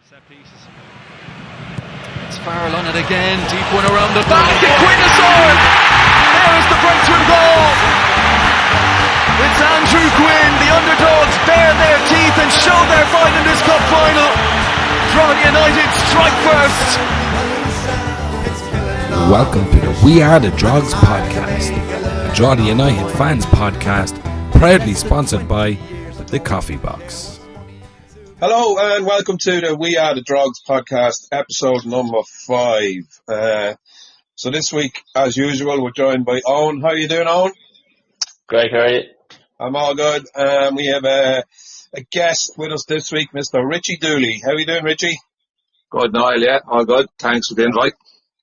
Set pieces. It's Farrell on it again. Deep one around the back. Quinn has scored. There is the breakthrough goal. It's Andrew Quinn. The underdogs bare their teeth and show their fight in this cup final. Drogheda United strike first. Welcome to the We Are The Drogs podcast, a Drogheda United fans podcast, proudly sponsored by The Coffee Box. Hello and welcome to the We Are The Drogs podcast, episode number 5. So this week, as usual, we're joined by Owen. How are you doing, Owen? Great, how are you? I'm all good. We have a guest with us this week, Mr Richie Dooley. How are you doing, Richie? Good, Niall, yeah, all good. Thanks for the invite.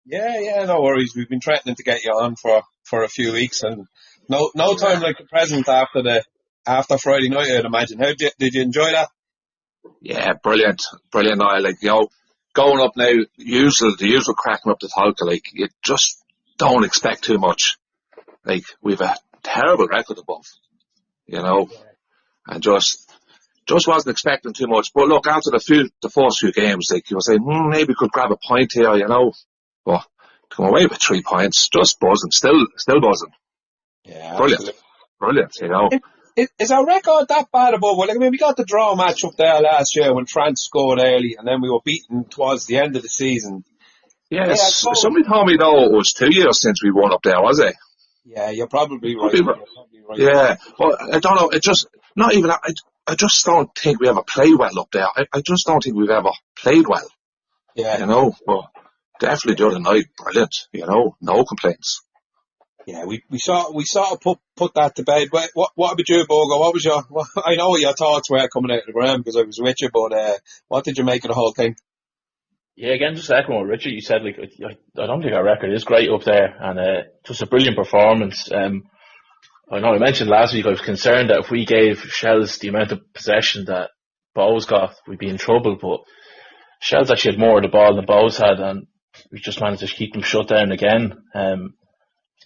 Yeah, no worries. We've been threatening to get you on for a few weeks, and no time like the present after Friday night, I'd imagine. Did you enjoy that? Yeah, brilliant, Niall. Like, you know, going up now, the usual cracking up the Tolka, like, you just don't expect too much. Like, we've a terrible record above, you know, and just wasn't expecting too much. But look, after the first few games, like, you were saying, maybe we could grab a point here, you know. But to come away with 3 points, just buzzing, still buzzing. Yeah, Brilliant, you know. Is our record that bad above? Well, I mean, we got the draw match up there last year when France scored early, and then we were beaten towards the end of the season. Yes, somebody told me though it was 2 years since we won up there, was it? Yeah, you're probably right. Yeah, but I don't know. It just not even. I just don't think we ever played well up there. I just don't think we've ever played well. Yeah, you know. But definitely the other night, brilliant. You know, no complaints. Yeah, we sort of put that to bed. What about you, Bogo? What was I know what your thoughts were coming out of the ground because I was with you, but what did you make of the whole thing? Yeah, again, just echoing what Richard you said, like, I don't think our record is great up there, and just a brilliant performance. I know I mentioned last week I was concerned that if we gave Shells the amount of possession that Bows got, we'd be in trouble, but Shells actually had more of the ball than Bows had, and we just managed to keep them shut down again.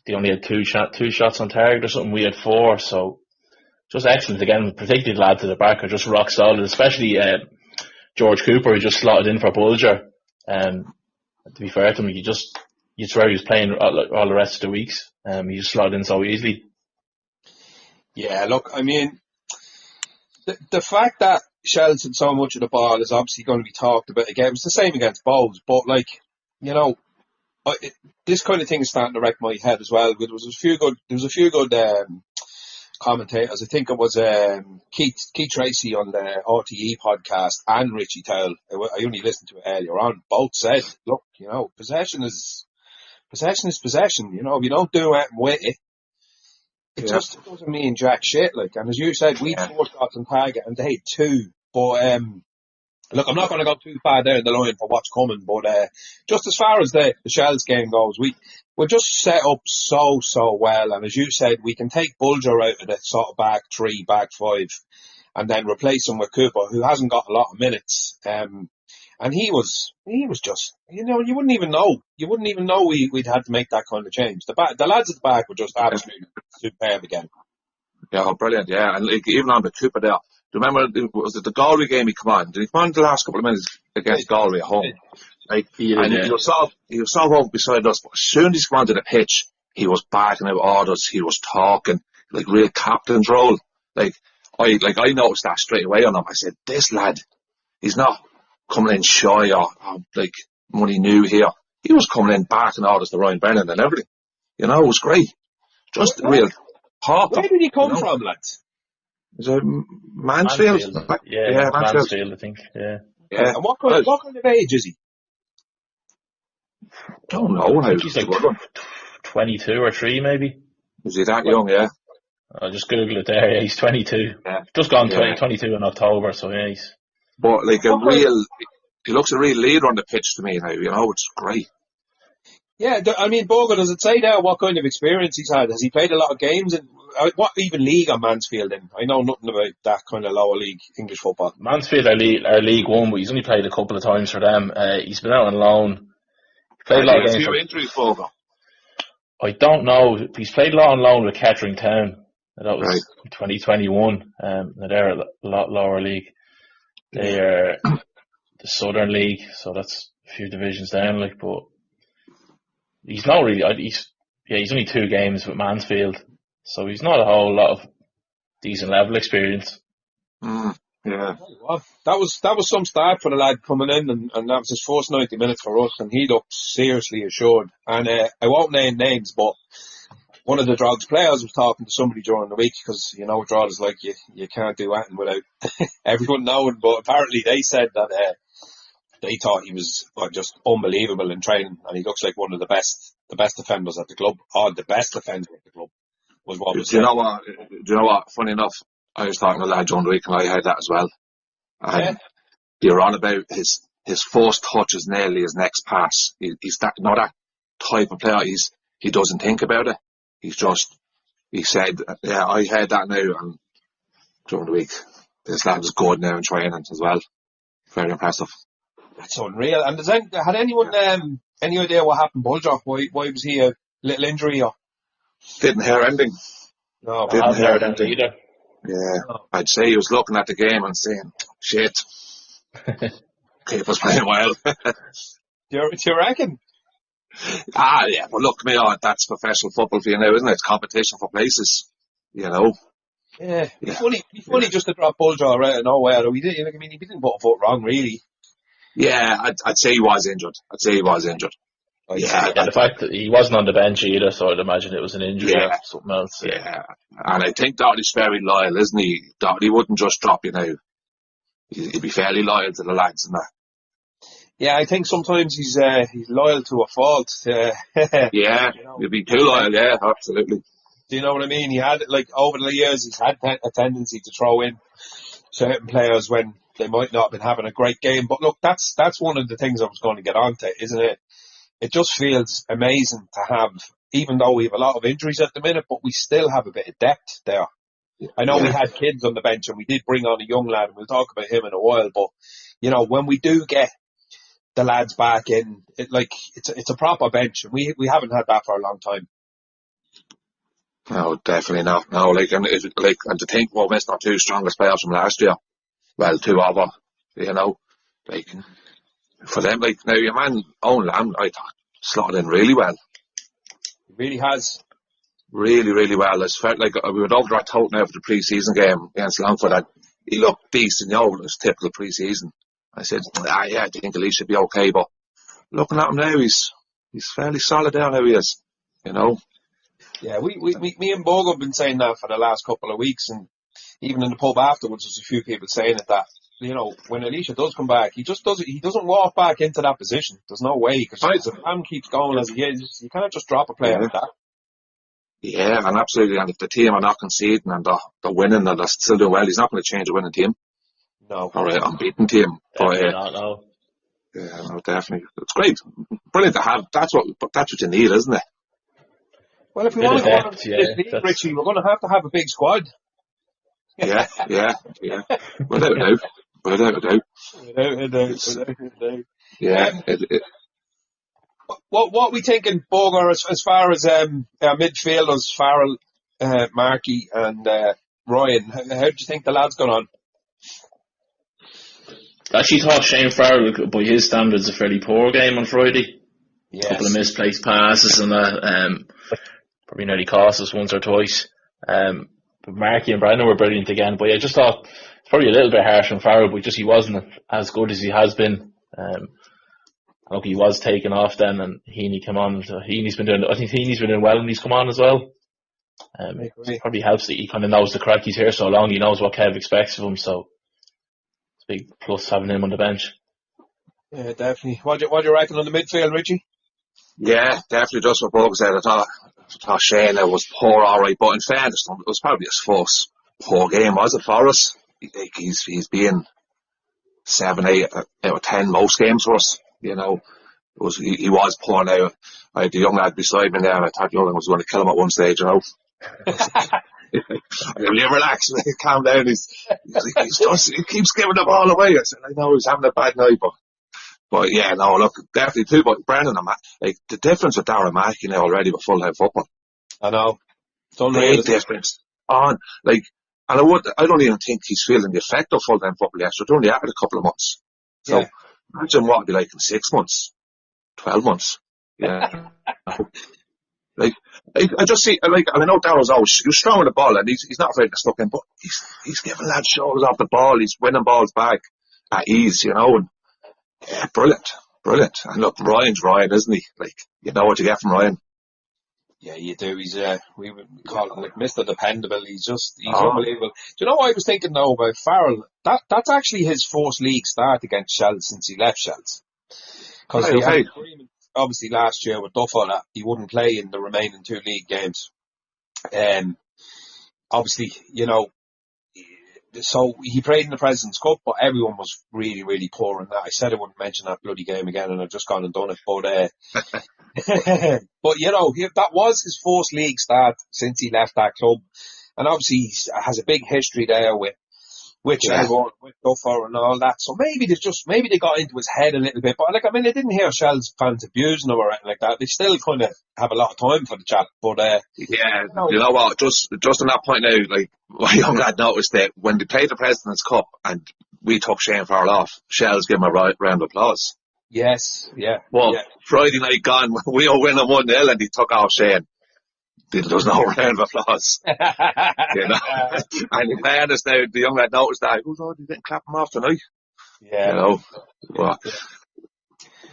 They only had two shots on target or something. We had 4, so just excellent again. Particularly the lads at the back are just rock solid, especially George Cooper, who just slotted in for Bulger. To be fair to him, you swear he was playing all the rest of the weeks. He just slotted in so easily. Yeah, look, I mean, the fact that Shells had so much of the ball is obviously going to be talked about again. It's the same against Bows, but like, you know, this kind of thing is starting to wreck my head as well. There was a few good commentators. I think it was Keith Tracy on the RTE podcast and Richie Towell. I only listened to it earlier on. Both said, look, you know, possession is possession. You know, if you don't do anything with it, it just doesn't mean jack shit. Like, and as you said, we had 4 shots on target and they had 2. But look, I'm not going to go too far down the line for what's coming, but just as far as the Shells game goes, we're just set up so well. And as you said, we can take Bulger out of the sort of back 3, back 5, and then replace him with Cooper, who hasn't got a lot of minutes. And he was just, you know, you wouldn't even know we'd had to make that kind of change. The lads at the back were just absolutely superb again. Yeah, brilliant. Yeah, and like, even on the Cooper there. Do you remember, was it the Galway game he come on? Did he come on the last couple of minutes against Galway at home? Like, he was so over beside us, but as soon as he came onto the pitch, he was backing out orders, he was talking, like real captain's role. Like, I noticed that straight away on him. I said, this lad, he's not coming in shy or like money new here. He was coming in backing orders to Ryan Brennan and everything. You know, it was great. Just real talker. Where did he come from, lads? Is it Mansfield? Yeah, Mansfield, I think. Yeah. And what kind of age is he? Don't know. I think he's like 22 or 3, maybe. Is he that young? Yeah. I just googled it there. Yeah, he's 22. Yeah. Just gone 22 in October. So yeah, he's. But like he looks a real leader on the pitch to me now. You know, it's great. Yeah, I mean, Bogo, does it say there what kind of experience he's had? Has he played a lot of games? And what even league are Mansfield in? I know nothing about that kind of lower league English football. Mansfield are League One, but he's only played a couple of times for them. He's been out on loan. He played a lot of games. For injuries, Bogo? I don't know. He's played a lot on loan with Kettering Town. That was 2021. They're a lot lower league. They are the Southern League, so that's a few divisions down. Like, but he's not really. He's only 2 games with Mansfield, so he's not a whole lot of decent level experience. Yeah. Well, that was some start for the lad coming in, and that was his first 90 minutes for us, and he looked seriously assured. And I won't name names, but one of the Drogs players was talking to somebody during the week, because you know Drogs like you can't do anything without everyone knowing. But apparently they said that they thought he was just unbelievable in training, and he looks like one of the best defenders at the club, or the best defender at the club. Was what was Do you know what? Funny enough, I was talking to a lad during the week and I heard that as well. And you're on about his first touch is nearly his next pass. He's not that type of player. He doesn't think about it. He said, yeah, I heard that now, and during the week, this lad is good now in training as well. Very impressive. That's unreal. And had anyone any idea what happened, Bulger? Why was he a little injury? Or? Didn't hear anything. No, didn't hear anything either. Yeah, I'd say he was looking at the game and saying, shit. Keeper's playing well. Do you reckon? Yeah, but look, that's professional football for you now, isn't it? It's competition for places, you know. Yeah, it's funny just to drop Bulger out of nowhere. He didn't put a foot wrong, really. Yeah, I'd say he was injured. The fact that he wasn't on the bench either, so I'd imagine it was an injury or something else. Yeah, and I think Doherty's very loyal, isn't he? Doherty wouldn't just drop you now. He'd be fairly loyal to the lads and that. Yeah, I think sometimes he's loyal to a fault. Yeah, he'd be too loyal, yeah, absolutely. Do you know what I mean? He had, over the years, he's had a tendency to throw in certain players when they might not have been having a great game. But look, that's one of the things I was going to get onto, isn't it? It just feels amazing to have, even though we have a lot of injuries at the minute, but we still have a bit of depth there. I know we had kids on the bench and we did bring on a young lad, and we'll talk about him in a while, but, you know, when we do get the lads back in, it's a proper bench, and we haven't had that for a long time. No, definitely not. No, and to think, well, missed our 2 strongest players from last year. Well, 2 of them, you know, for them, now your man Owen Lamb, I thought, slotted in really well. He really has. Really, really well. It's felt like we were over at Tote now for the pre-season game against Longford, and he looked decent, you know, it was typical pre-season. I said, I think at least should be okay, but looking at him now, he's fairly solid there how he is, you know. Yeah, me and Bogo have been saying that for the last couple of weeks, and even in the pub afterwards, there's a few people saying it, that, you know, when Elisha does come back, he doesn't walk back into that position. There's no way, because if Lamb keeps going as he is, you can't just drop a player like that. Yeah, and absolutely. And if the team are not conceding and they're winning and they're still doing well, he's not going to change a winning team. No. Or an unbeaten team. Definitely not, no. Yeah, no, definitely. It's great. Brilliant to have. That's what you need, isn't it? Well, if we want to go on to this league, Richie, we're going to have a big squad. Yeah. Without a doubt. Yeah. What are we thinking, Boger, as far as our midfielders, Farrell, Markey and Ryan? How do you think the lads gone on? I actually thought Shane Farrell, by his standards, a fairly poor game on Friday. Yes. A couple of misplaced passes and that. Probably nearly cost us once or twice. But Markey and Brandon were brilliant again. But I just thought it's probably a little bit harsh on Farrell, but just he wasn't as good as he has been. Look, he was taken off then, and Heaney came on. So I think Heaney's been doing well when he's come on as well. It probably helps that he kind of knows the crack. He's here so long, he knows what Kev expects of him, so it's a big plus having him on the bench. Yeah, definitely. What do you reckon on the midfield, Richie? Yeah, definitely just what Bob said. I thought Shane was poor, alright, but in fairness, it was probably his first poor game, was it, for us? He's been 7, 8 out of 10 most games for us. You know, he was poor now. I had the young lad beside me there, and I thought the young lad was going to kill him at one stage, you know. Will you relax? Calm down. He keeps giving the ball away. I said, I know he's having a bad night, but yeah, no, look, definitely too. But Brendan and Matt, the difference with Darren Mackey now already with full-time football. I know. It's unreal. Big difference. And I don't even think he's feeling the effect of full-time football yet. So it's only after a couple of months. So Imagine what it'd be like in 6 months, 12 months. Yeah. Like, I just see, like, I know Darrell's always, he's strong with the ball and he's not afraid to stuck in, but he's giving lads shoulders off the ball, he's winning balls back at ease, and yeah, brilliant. And look, Ryan's Ryan, isn't he? Like, you know what you get from Ryan. Yeah, you do. He's we would call him like Mr. Dependable. He's unbelievable. Do you know what I was thinking though about Farrell? That's actually his first league start against Shels since he left Shels. Because he had an agreement, obviously last year with Duffo that he wouldn't play in the remaining 2 league games. Obviously, so he played in the President's Cup, but everyone was really, really poor in that. I said I wouldn't mention that bloody game again, and I've just gone and done it. But but that was his first league start since he left that club, and obviously he has a big history there with Shelbourne, with Duffo and all that. So maybe they got into his head a little bit. But I didn't hear Shels fans abusing him or anything like that. They still kind of have a lot of time for the chat. But yeah, you know what? Just on that point now, like my young lad noticed that when they played the President's Cup and we took Shane Farrell off, Shels gave him a round of applause. Yes, yeah. Well, Friday night gone, we were winning 1-0 and he took off Shane. There was no round of applause. And in fairness now, the young lad noticed that. He goes, he didn't clap him off tonight. Yeah. Well,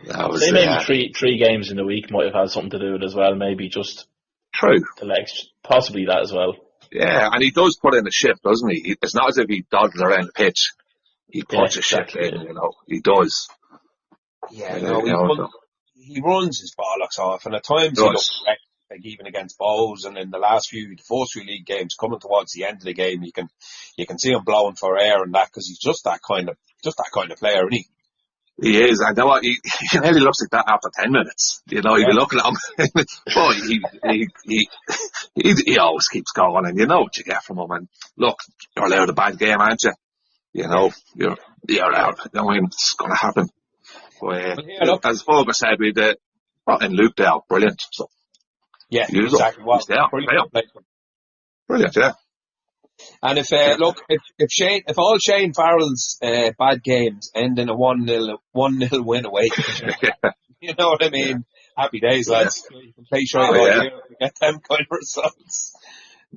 that was, maybe three games in the week might have had something to do with it as well. Maybe just true. The legs, possibly that as well. Yeah, and he does put in a shift, doesn't he? It's not as if he dawdles around the pitch. He puts a shift in, he does. Yeah, he runs his bollocks off, and at times he looks like even against Bows, and in the first few league games, coming towards the end of the game, you can see him blowing for air and that, because he's just that kind of player, isn't he? He is, and you know what? He nearly looks like that after 10 minutes. You'd be looking at him, but he always keeps going, and you know what you get from him. And look, you're allowed a bad game, aren't you? You're out. It's going to happen. But, as Fogo said, we did brought in Luke Dale, brilliant. So yeah, exactly. Brilliant, yeah. And if all Shane Farrell's bad games end in a 1-0 win away, you know what I mean? Happy days, lads. You can play shy all year to get them kind of results.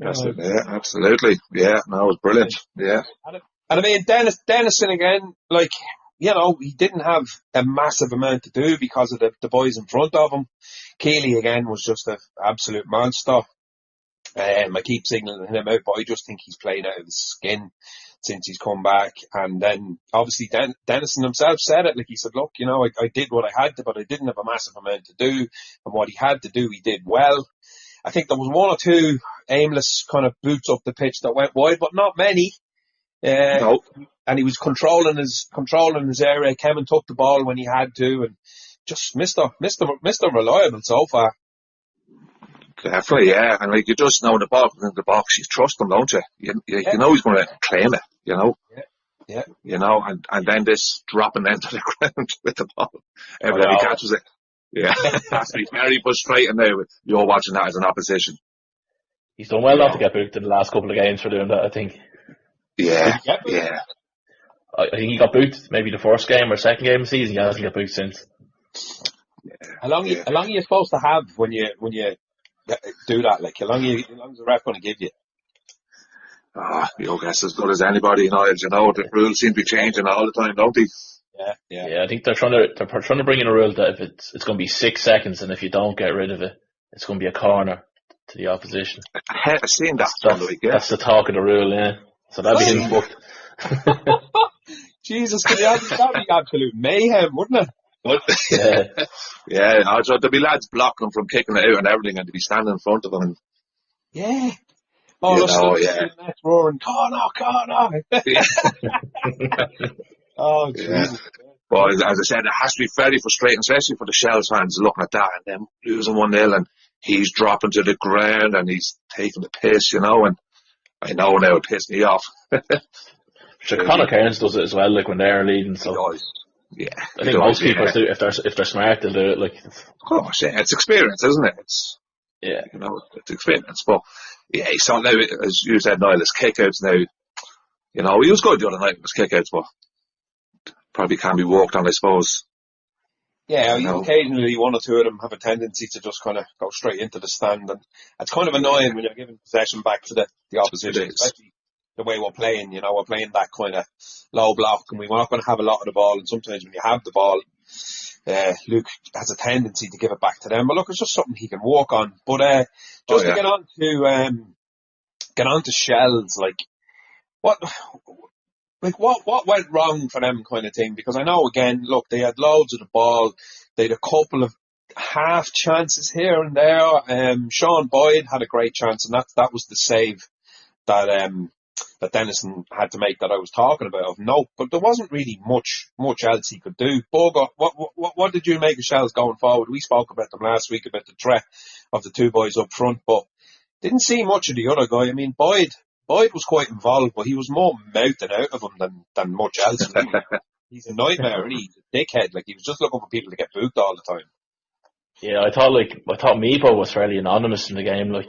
Absolutely. Yeah, no, it was brilliant. Yeah. And I mean, Dennison again, he didn't have a massive amount to do because of the boys in front of him. Keeley again was just an absolute monster. I keep singling him out, but I just think he's played out of his skin since he's come back. And then obviously Dennison himself said it, like he said, look, I did what I had to, but I didn't have a massive amount to do, and what he had to do, he did well. I think there was 1 or 2 aimless kind of boots up the pitch that went wide, but not many. No. And he was controlling his area. Kevin took the ball when he had to, and just Mr. Reliable so far. Definitely, yeah. And you just know the ball in the box, you trust him, don't you? You know he's going to claim it, Yeah. And then this dropping into the ground with the ball every time he catches it. Yeah. That's very frustrating now. You're watching that as an opposition. He's done well not to get booked in the last couple of games for doing that, I think. Yeah. I think he got booked maybe the first game or second game of the season. He hasn't got booked since. Yeah. How long are you supposed to have when you do that? Like, how long is the ref going to give you? Your guess as good as anybody in Ireland. The rules seem to be changing all the time, don't they? Yeah. I think they're trying to bring in a rule that if it's going to be 6 seconds, and if you don't get rid of it, it's going to be a corner to the opposition. I've seen that. That's the talk of the rule, yeah. So that'd be him booked. Jesus, that'd be absolute mayhem, wouldn't it? Yeah. There'd be lads blocking them from kicking it out and everything, and they'd be standing in front of them. And, yeah. That's roaring, corner. Oh, Jesus. Yeah. But as I said, it has to be very frustrating, especially for the Shells fans looking at that and them losing 1-0, and he's dropping to the ground and he's taking the piss, and I know now it pissed me off. Conor Cairns does it as well, like when they're leading. So yeah, I think most people do. If they're smart, they'll do it. Like, of course, yeah, it's experience, isn't it? It's experience. But yeah, he saw now, as you said, Niall, his kickouts now. He was good the other night with his kickouts, but probably can be worked on, I suppose. Yeah, occasionally one or two of them have a tendency to just kind of go straight into the stand, and it's kind of annoying when you're giving possession back to the opposition, especially the way we're playing. We're playing that kind of low block, and we're not going to have a lot of the ball, and sometimes when you have the ball, Luke has a tendency to give it back to them. But look, it's just something he can work on. But to get on to Shells, what went wrong for them kind of thing? Because I know, again, look, they had loads of the ball. They had a couple of half chances here and there. Sean Boyd had a great chance, and that was the save that Dennison had to make that I was talking about. No, but there wasn't really much else he could do. Bogo, what did you make of Shells going forward? We spoke about them last week, about the threat of the two boys up front, but didn't see much of the other guy. I mean, Boyd was quite involved, but he was more mouthing out of him than much else. Really. He's a nightmare, and he's a dickhead. He was just looking for people to get booked all the time. Yeah, I thought Meepo was fairly anonymous in the game. I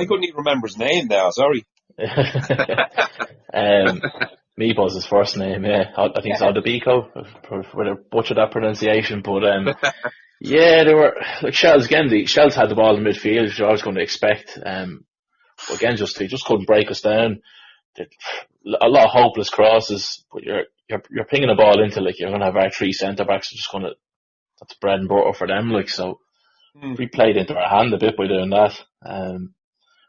couldn't even remember his name now. Sorry. Meepo's his first name. Yeah, I think it's Aldebico. Would have butchered that pronunciation, but yeah, they were Shells again. Shells had the ball in midfield, which I was going to expect. Again, they just couldn't break us down. A lot of hopeless crosses, but you're pinging the ball into you're going to have our three centre backs. That's bread and butter for them. We played into our hand a bit by doing that.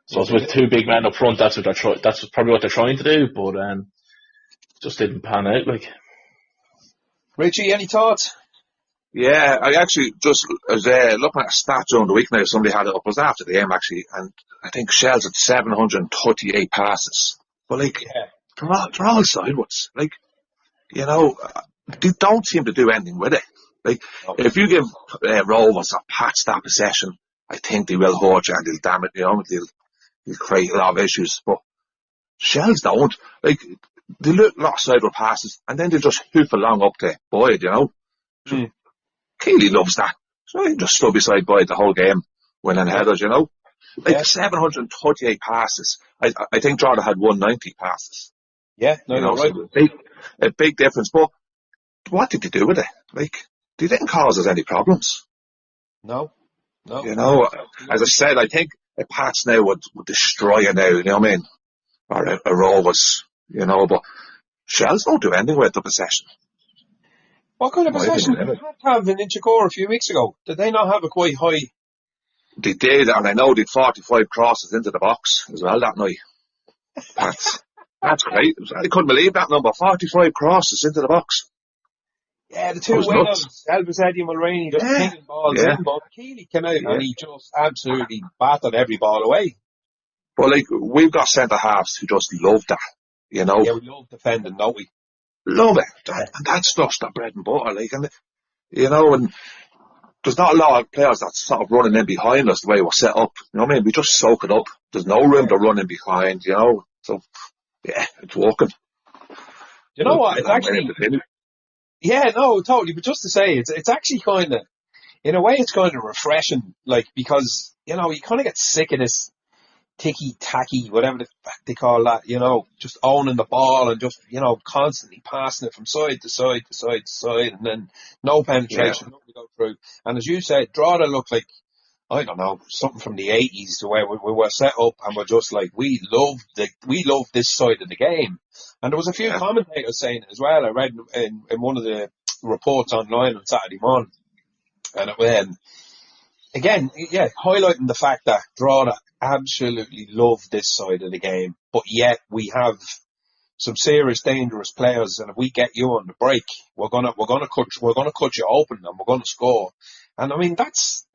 So it's with two big men up front. That's probably what they're trying to do, but just didn't pan out. Richie, any thoughts? Yeah, I actually just was looking at a stat during the week now. Somebody had it up. It was after the game actually, and I think Shells had 738 passes. But they're all sideways. They don't seem to do anything with it. If you give Rovers or Pats that possession, I think they will hurt you and they'll damn it. They'll create a lot of issues. But Shells don't. They look a lot of sideward passes, and then they just hoof along up to Boyd. Keely loves that. So he just stood beside Boyd the whole game, winning headers, 738 passes. I think Drogheda had 190 passes. Yeah, no, right. So a big difference. But what did they do with it? They didn't cause us any problems. No. As I said, I think a Pats now would destroy you now, you know what I mean? Or a Rovers, but Shells don't do anything with the possession. What kind of possession did they have in Inchicore a few weeks ago? Did they not have a quite high? They did, and I know they had 45 crosses into the box as well that night. That's great. I couldn't believe that number. 45 crosses into the box. Yeah, the two winners, Elvis Eddie and Mulroney, just pinging balls in, but Keely came out and he just absolutely battered every ball away. But we've got centre halves who just love that, Yeah, we love defending, don't we? Love it. And that's just the bread and butter, and there's not a lot of players that's sort of running in behind us the way we're set up. You know what I mean? We just soak it up. There's no room to run in behind, So, yeah, it's working. You know what? It's actually... Yeah, no, totally. But just to say, it's actually kind of, in a way, it's kind of refreshing, because, you kind of get sick of this ticky-tacky, whatever the fuck they call that, just owning the ball and just, constantly passing it from side to side to side to side, and then no penetration, nothing to go through. And as you said, Drogheda looked like, I don't know, something from the 80s, where we were set up and we're just we love this side of the game. And there was a few commentators saying it as well. I read in one of the reports online on Saturday morning, and again, highlighting the fact that Drogheda absolutely love this side of the game, but yet we have some serious, dangerous players, and if we get you on the break, we're gonna cut you open and we're gonna score. And I mean, that's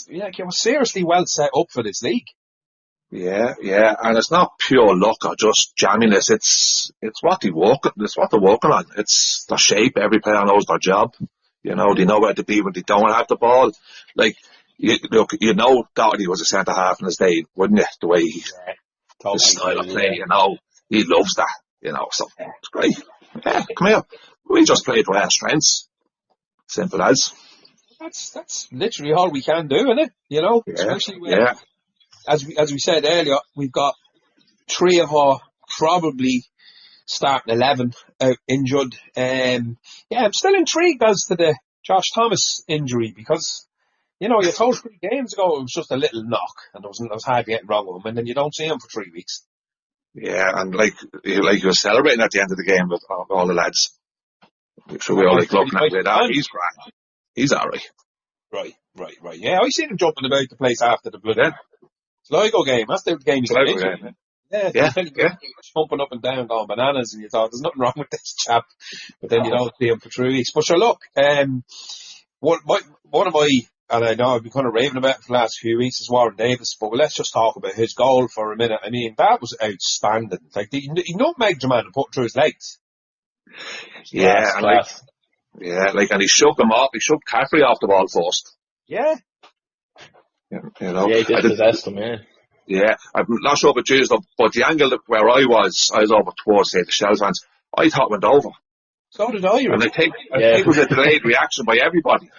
you're seriously well set up for this league. Yeah, and it's not pure luck or just jamminess. It's what they're working on. It's their shape. Every player knows their job. They know where to be when they don't have the ball. Doherty was a centre half in his day, wouldn't you? The way the style of play, he loves that. So it's great. Yeah, come here. We just played to our strengths. Simple as. That's literally all we can do, isn't it? Especially when, as we said earlier, we've got three of our probably starting 11 out injured. I'm still intrigued as to the Josh Thomas injury because, you told 3 games ago it was just a little knock and there was hard to get wrong with him, and then you don't see him for 3 weeks. Yeah, and like he was celebrating at the end of the game with all the lads. So we all looking at that. He's grand. He's alright. Right. Yeah, I seen him jumping about the place after the bloody Sligo game. That's the game he's in. Yeah. Jumping up and down, going bananas, and you thought there's nothing wrong with this chap. But then you don't see him for 3 weeks. But sure, look, one of my, and I know I've been kind of raving about it for the last few weeks, is Warren Davis. But let's just talk about his goal for a minute. I mean, that was outstanding. Like he nutmegged your man and put through his legs. Yeah, and he shoved him off. He shoved Caffrey off the ball first. Yeah. Yeah, he did possess them, yeah. Yeah, I'm not sure about Tuesday, but the angle where I was over towards the Shells fans, I thought went over. So did I. And I think it was a delayed reaction by everybody.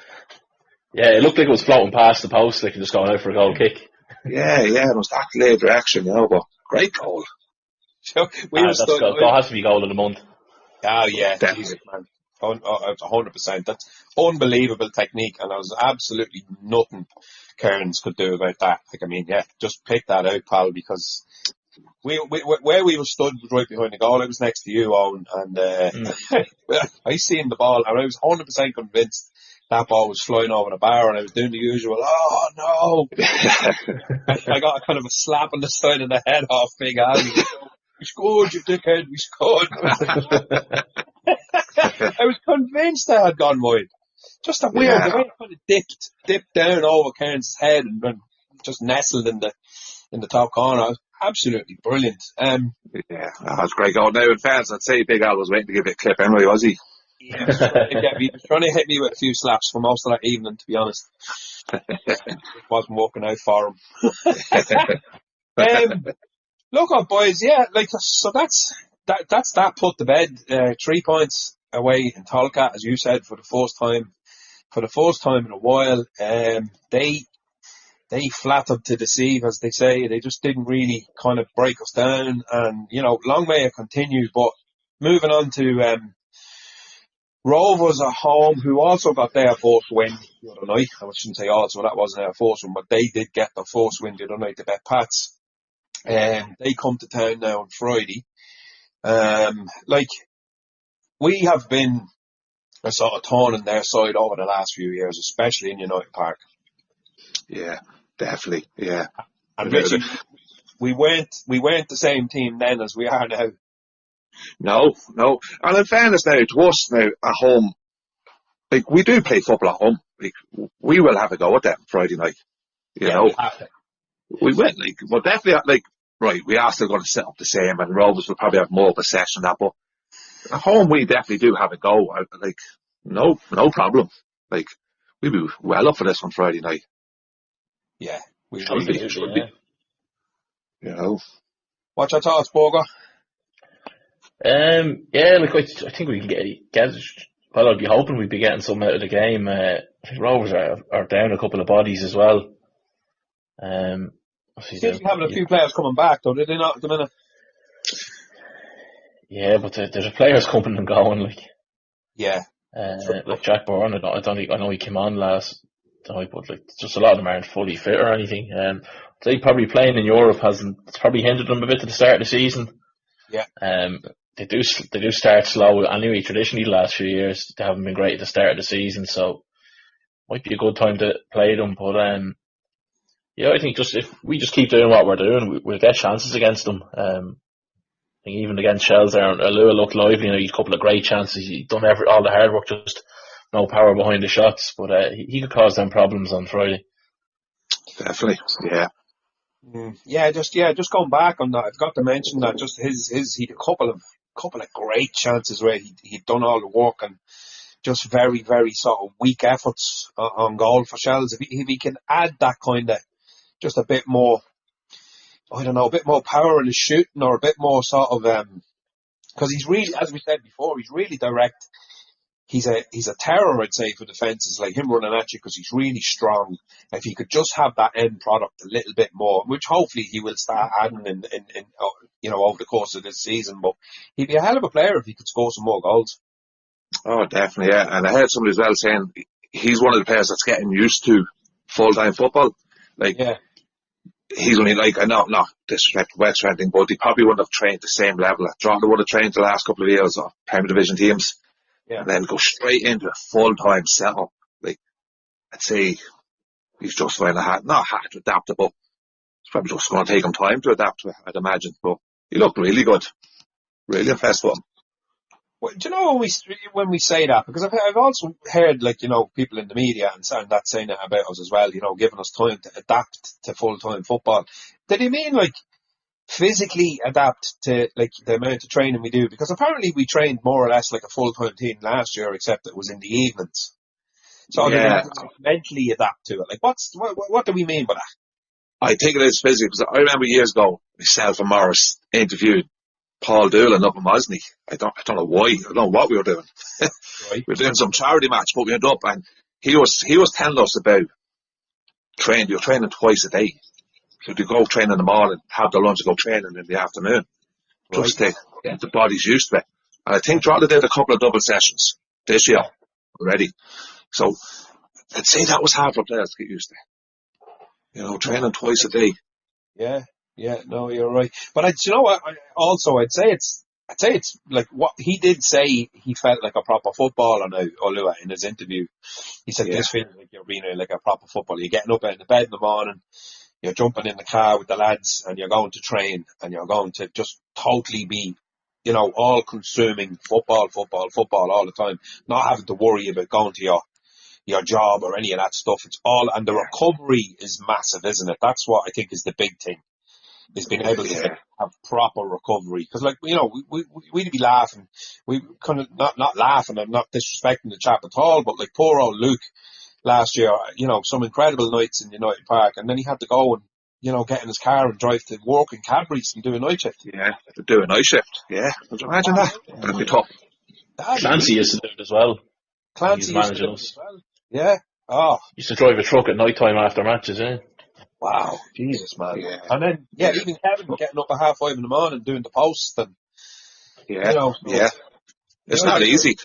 Yeah, it looked like it was floating past the post, like just going out for a goal kick. Yeah, it was that delayed reaction, but great goal. That has to be goal of the month. Oh yeah, Jesus, man. 100%. That's unbelievable technique, and there was absolutely nothing Kearns could do about that. Like, I mean, just pick that out, pal, because where we were stood was right behind the goal. I was next to you, Owen, and I seen the ball, and I was 100% convinced that ball was flying over the bar, and I was doing the usual, oh no! I got a kind of a slap on the side of the head off Big Al. We scored, you dickhead, we scored. I was convinced I had gone wide. Just a weird, the way it kind of dipped down over Kearns' head and just nestled in the top corner. It was absolutely brilliant. That was great goal. Now, in fairness, I'd say Big Al was waiting to give it a clip anyway, was he? He was trying to hit me with a few slaps for most of that evening, to be honest. It wasn't working out for him. Look, boys, so that's that put to bed. 3 points away in Tolka, as you said, for the first time in a while. They flattered to deceive, as they say. They just didn't really kind of break us down, and long may it continue. But moving on to Rovers at home, who also got their first win the other night. I shouldn't say also, that wasn't their first one, but they did get their first win the other night. They bet Pats. They come to town now on Friday. We have been a sort of thorn in their side over the last few years, especially in United Park. Yeah, definitely. Yeah. And Richie, we weren't the same team then as we are now. No. And in fairness now, to us now at home, we do play football at home. We will have a go at them Friday night. You know. We win, but definitely, right, we are still going to set up the same, and Rovers will probably have more possession than that, but at home we definitely do have a go. No problem. We'll be well up for this on Friday night. Yeah, we should be. What's your thoughts, Borger? I think we can get. Well, I'd be hoping we'd be getting some out of the game. I think Rovers are down a couple of bodies as well. Seems to be having a few players coming back, though, did they not at the minute? Yeah, but there's players coming and going, like Jack Byrne. I know he came on last night, but just a lot of them aren't fully fit or anything. They probably playing in Europe it's probably hindered them a bit at the start of the season. Yeah. They do start slow anyway. Traditionally, the last few years they haven't been great at the start of the season, so might be a good time to play them. But I think if we just keep doing what we're doing, we'll get chances against them. I think even against Shells there, Alua looked lively, a couple of great chances. He'd done all the hard work, just no power behind the shots. But he could cause them problems on Friday. Definitely, yeah. Just going back on that, I've got to mention that just he had a couple of great chances where he'd done all the work and just very, very sort of weak efforts on goal for Shells. If he can add that kind of just a bit more, I don't know, a bit more power in his shooting, or a bit more sort of, because he's really, as we said before, he's really direct. He's a terror, I'd say, for defences, like him running at you, because he's really strong. If he could just have that end product a little bit more, which hopefully he will start adding in over the course of this season. But he'd be a hell of a player if he could score some more goals. Oh, definitely, yeah. And I heard somebody as well saying he's one of the players that's getting used to full-time football. Like, Yeah. he's only like, I know, not disrespect West or anything, but he probably wouldn't have trained the same level. Drogheda would have trained the last couple of years of Premier Division teams. Yeah. And then go straight into a full-time setup. Like, I'd say he's just finding not hard to adapt to, but it's probably just going to take him time to adapt to it, I'd imagine. But he looked really good. Really impressed with him. Well, do you know when we say that? Because I've also heard, like, people in the media and that saying it about us as well, giving us time to adapt to full-time football. Did he mean, like, physically adapt to, like, the amount of training we do? Because apparently we trained more or less like a full-time team last year, except it was in the evenings. So Yeah. did he mentally adapt to it? Like, what do we mean by that? I think it is physical, because I remember years ago, myself and Morris interviewed Paul Doolan up in Mosney. I don't know why. I don't know what we were doing. Right. We were doing some charity match, but we ended up, and he was telling us about training. You're training twice a day. So you go train in the morning, have the lunch, and go training in the afternoon. Just to get the body's used to it. And I think Drogheda did a couple of double sessions this year already. So I'd say that was hard for players to get used to. Training twice a day. Yeah, no, you're right. But you know what? I'd say it's like what he did say. He felt like a proper footballer now, Olua, in his interview. He said, "This feels like you're being like a proper footballer. You're getting up out of bed in the morning, you're jumping in the car with the lads, and you're going to train, and you're going to just totally be, all-consuming football all the time. Not having to worry about going to your job or any of that stuff. It's all, and the recovery is massive, isn't it? That's what I think is the big thing. Is being able to have proper recovery. Because, like, we'd be laughing. We kind of, not laughing and not disrespecting the chap at all, but like poor old Luke last year, some incredible nights in United Park, and then he had to go and, get in his car and drive to work in Cadbury's and do a night shift. Yeah, to do a night shift. Yeah, could you imagine that? That'd be tough. Clancy used to do it as well. Clancy used to do it as well. Yeah. Oh. Used to drive a truck at night time after matches, eh? Wow, Jesus, man. Yeah. And then, even Kevin getting up at 5:30 in the morning doing the post and, It's not easy.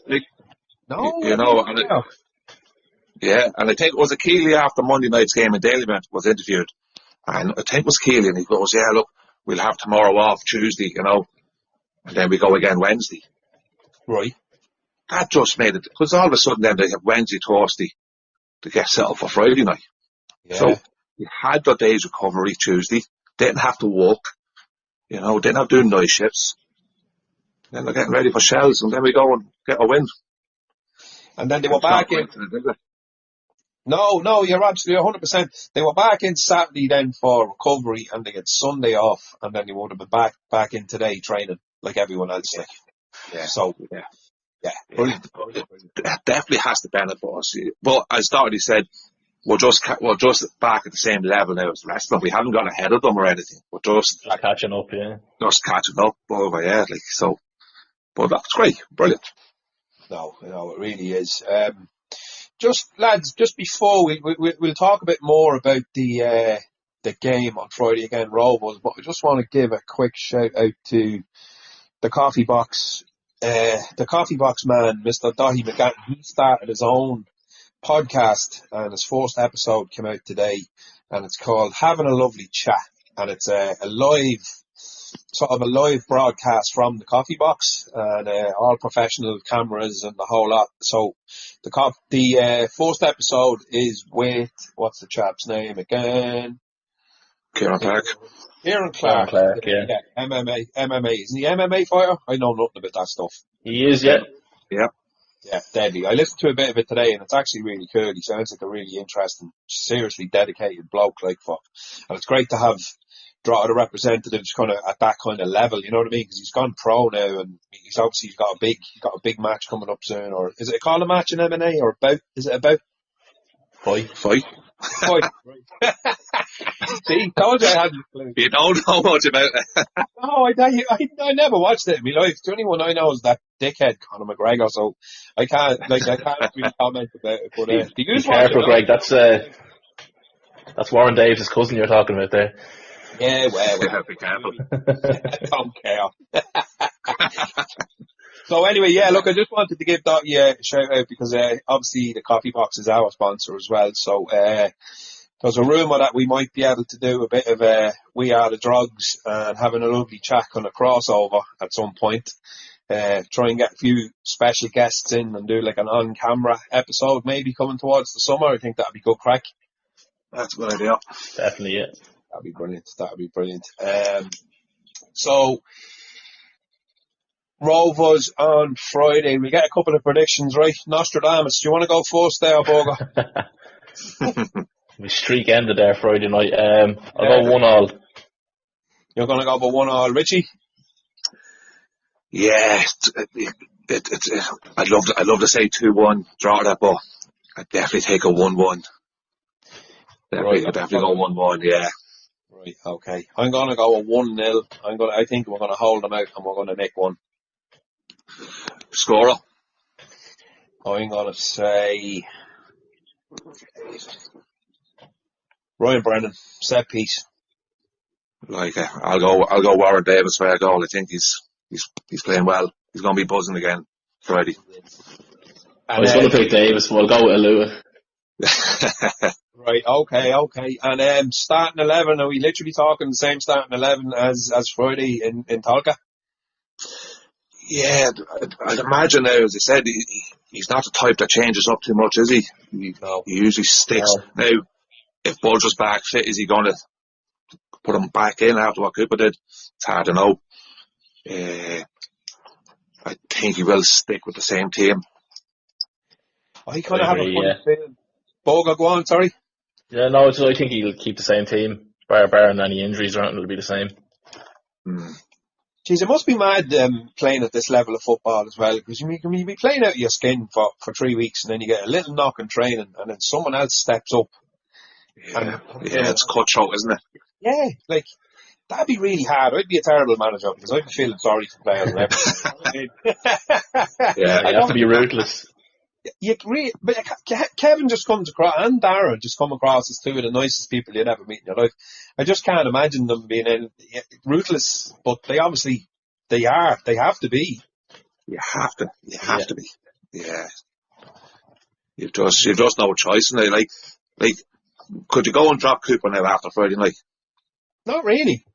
No. And I think it was a Keeley after Monday night's game in Dalymount was interviewed. And I think it was Keeley, and he goes, look, we'll have tomorrow off, Tuesday, and then we go again Wednesday. Right. That just made it, because all of a sudden then they have Wednesday, Thursday to get set up for Friday night. Yeah. So you had the day's recovery Tuesday, didn't have to walk, didn't have to do night shifts. Then they're getting ready for Shells, and then we go and get a win. And then they were back in. No, you're absolutely 100%. They were back in Saturday then for recovery, and they had Sunday off, and then they would have been back in today training like everyone else. Yeah. Yeah. So, brilliant. It definitely has to benefit us. But as Doherty said, we're just back at the same level now as the rest of them. We haven't got ahead of them or anything. We're just catching up, Just catching up over, so. But that's great, brilliant. No, it really is. Lads, just before we'll talk a bit more about the game on Friday again, Rovers, but I just want to give a quick shout out to the coffee box man, Mr. Dahi McGann. He started his own podcast, and his first episode came out today, and it's called Having a Lovely Chat, and it's a live broadcast from the coffee box, and all professional cameras and the whole lot. So the first episode is with, what's the chap's name again? Kieran Clark. Kieran Clark, yeah. MMA. Isn't he MMA fighter? I know nothing about that stuff. He is, yeah. Yeah. Yeah, deadly. I listened to a bit of it today, and it's actually really cool. He sounds like a really interesting, seriously dedicated bloke, and it's great to have Drogheda representatives kind of at that kind of level. You know what I mean? Because he's gone pro now, and he's got a big match coming up soon. Or is it called a match in MMA, or about? Is it about fight? See, told you I hadn't a clue. You don't know much about it. No, I never watched it in my life. The only one I know is that dickhead Conor McGregor, so I can't really comment about it. But be careful, Greg. That's Warren Davis' cousin you're talking about there. Yeah, well. Be careful. Don't care. So anyway, yeah, look, I just wanted to give that a shout out because obviously the coffee box is our sponsor as well. So there's a rumour that we might be able to do a bit of We Are The Drogs and having a lovely chat on a crossover at some point. Try and get a few special guests in and do like an on-camera episode maybe coming towards the summer. I think that'd be good crack. That's a good idea. Definitely, yeah. That'd be brilliant. So Rovers on Friday. We get a couple of predictions, right? Nostradamus, do you want to go first there, Boga? My streak ended there Friday night. I'll go 1-1. You're going to go for 1-1, Richie? Yeah, I'd love to say 2-1, draw that, but I'd definitely take a 1-1. Definitely go 1-1, yeah. Right, okay. I'm going to go a 1-0. I think we're going to hold them out and we're going to nick one. Scorer? I'm going to say Ryan Brennan, set piece. Like, I'll go Warren Davis for a goal. I think he's playing well. He's going to be buzzing again Friday. I was going to pick Davis, but I'll go with Alua. Right, okay. And starting 11, are we literally talking the same starting 11 as Friday in Tolka? Yeah, I'd imagine now, as I said, he's not the type that changes up too much, is he? He usually sticks. No. Now, if Budge was back fit, is he going to put him back in after what Cooper did? It's hard to know. I think he will stick with the same team. I kind of have a funny feeling. Boga, go on, sorry. Yeah, no, I think he'll keep the same team. Barring any injuries around, it'll be the same. Jeez, it must be mad playing at this level of football as well, because you can be playing out of your skin for 3 weeks and then you get a little knock in training and then someone else steps up. Yeah, it's cutthroat, isn't it? Yeah, like, that'd be really hard. I'd be a terrible manager because I'd be feeling sorry for players and everything. Yeah, you have to be ruthless. But Kevin just comes across, and Darren just come across as two of the nicest people you'd ever meet in your life. I just can't imagine them being ruthless, but they have to be. You have to be. Yeah. You've just no choice. And like, could you go and drop Cooper now after Friday night? Not really.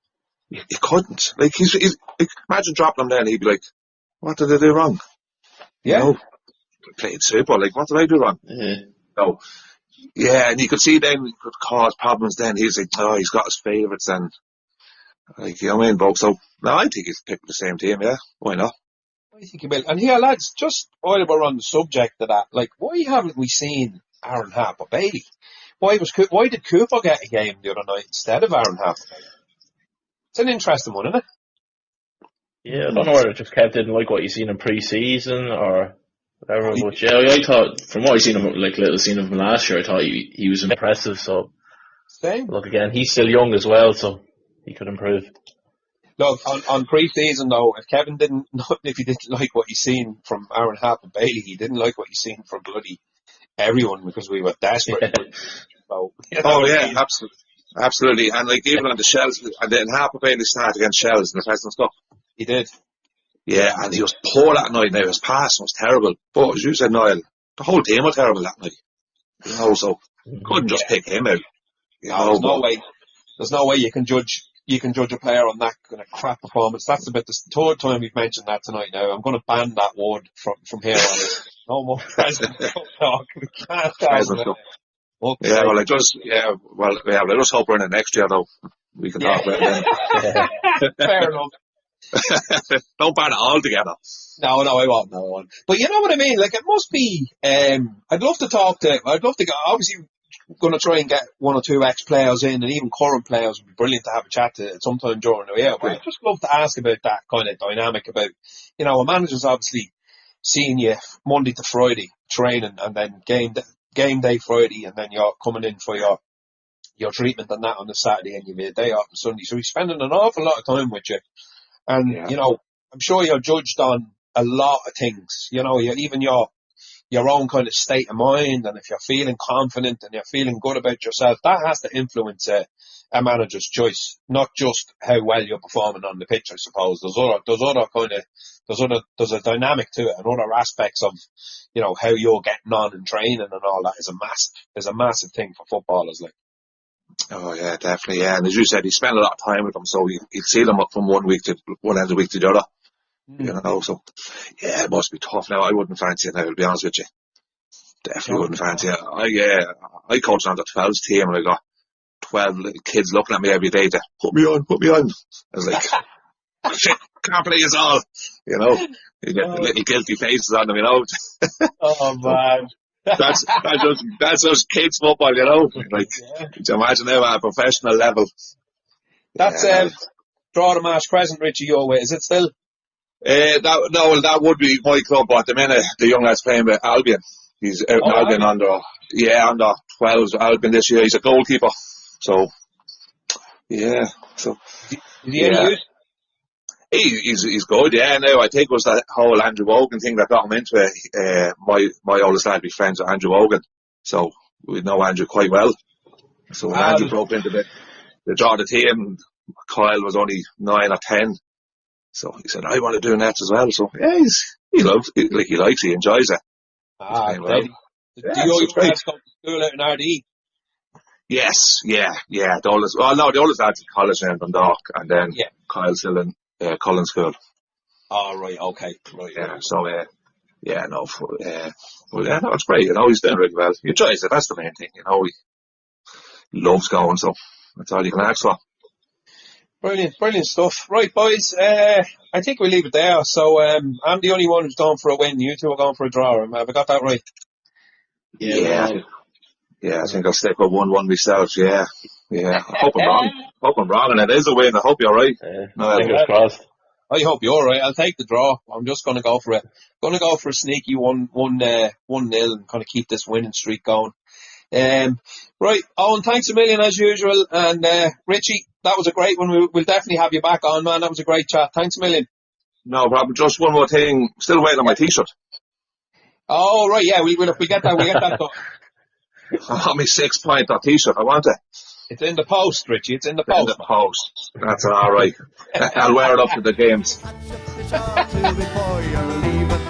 You couldn't. Like, he's imagine dropping him then, he'd be like, what did I do wrong? Yeah. You know, played super, like, what did I do wrong? So, yeah, and you could see then it could cause problems then. He's like, he's got his favourites and, like, you know what I mean, folks? So, no, I think he's picked the same team, yeah. Why not? I think he will. And here, lads, just while we're on the subject of that, like, why haven't we seen Aaron Harper Bailey? Why did Cooper get a game the other night instead of Aaron Harper Bailey? It's an interesting one, isn't it? Yeah, I don't know whether just Kev didn't like what he's seen in pre-season or whatever. But yeah, I thought from what I seen him, like little seen him from last year, I thought he was impressive. So same. Look, again, he's still young as well, so he could improve. Look, on pre-season though, if he didn't like what he's seen from Aaron Harper Bailey, he didn't like what he's seen from bloody everyone because we were desperate. So, yeah, absolutely. And like even on the Shells, and then Harper Bailey started against Shells in the President's Cup. He did. Yeah, and he was poor that night. Now his passing was terrible. But as you said, Niall, the whole team was terrible that night. You know, so couldn't just pick him out. There's no way you can judge a player on that kind of crap performance. That's about the third time we've mentioned that tonight now. I'm going to ban that word from here on. No more President's Cup talk. We can't talk about it. Okay. Yeah, let us hope we're in it next year though. We can talk about it then. Fair enough. Don't ban it all together. No, I won't. But you know what I mean? Like, it must be, I'd love to go, obviously, going to try and get one or two ex-players in, and even current players would be brilliant to have a chat to at some time during the year. But I'd just love to ask about that kind of dynamic about, you know, a manager's obviously seeing you Monday to Friday training, and then game day Friday, and then you're coming in for your treatment and that on the Saturday, and you have a day off on Sunday. So he's spending an awful lot of time with you. And, you know, I'm sure you're judged on a lot of things. You know, even your your own kind of state of mind, and if you're feeling confident and you're feeling good about yourself, that has to influence a manager's choice, not just how well you're performing on the pitch. I suppose there's a dynamic to it, and other aspects of, you know, how you're getting on in training and all that is a massive thing for footballers. Like, Oh yeah, definitely. Yeah, and as you said, he spent a lot of time with them, so he'd see them up from one end of the week to the other. You know, so yeah, it must be tough now. I wouldn't fancy it now, to be honest with you. Definitely wouldn't fancy it. I coached on the 12s team, and I got 12 little kids looking at me every day to put me on. I was like, shit, can't play us all. You know, you get the little guilty faces on them, you know. oh man. That's just kids football, you know. Like, could you imagine now at a professional level? That's Drogheda Mash Crescent, Richie, your way. Is it still? That would be my club, but at the minute the young lad's playing with Albion. He's out in Albion under 12s Albion this year. He's a goalkeeper. So is he any use? He's good, yeah. Now I think it was that whole Andrew Wogan thing that got him into it. My oldest lad be friends with Andrew Wogan, so we know Andrew quite well. So when Andrew broke into the Drogheda team, Kyle was only 9 or 10, so he said, I want to do nets as well. So yeah, he enjoys it. Do you guys go to school out in RDE? Yes, yeah. The oldest lad's in college now in Dundalk, and then Kyle's still in Cullen School. Oh, right, okay. Right. Yeah, so, it's great, you know, he's doing really well. He enjoys it, that's the main thing, you know, he loves going, so that's all you can ask for. Brilliant stuff. Right, boys, I think we'll leave it there. So, I'm the only one who's gone for a win. You two are going for a draw. Have I got that right? Yeah, I think I'll stick with 1-1 myself, yeah. I hope I'm wrong, and it is a win. I hope you're right. Fingers crossed. I hope you're right. I'll take the draw. I'm just going to go for a sneaky 1-0 and kind of keep this winning streak going. Right, Owen, thanks a million as usual. And Richie, that was a great one. We'll definitely have you back on, man. That was a great chat. Thanks a million. No problem. Just one more thing. Still waiting on my T-shirt. Oh, right, yeah. We'll get that done. I got me 6-point T-shirt. I want it. It's in the post, Richie. It's in the post. In the post. That's all right. I'll wear it up to the games. Before you're leaving.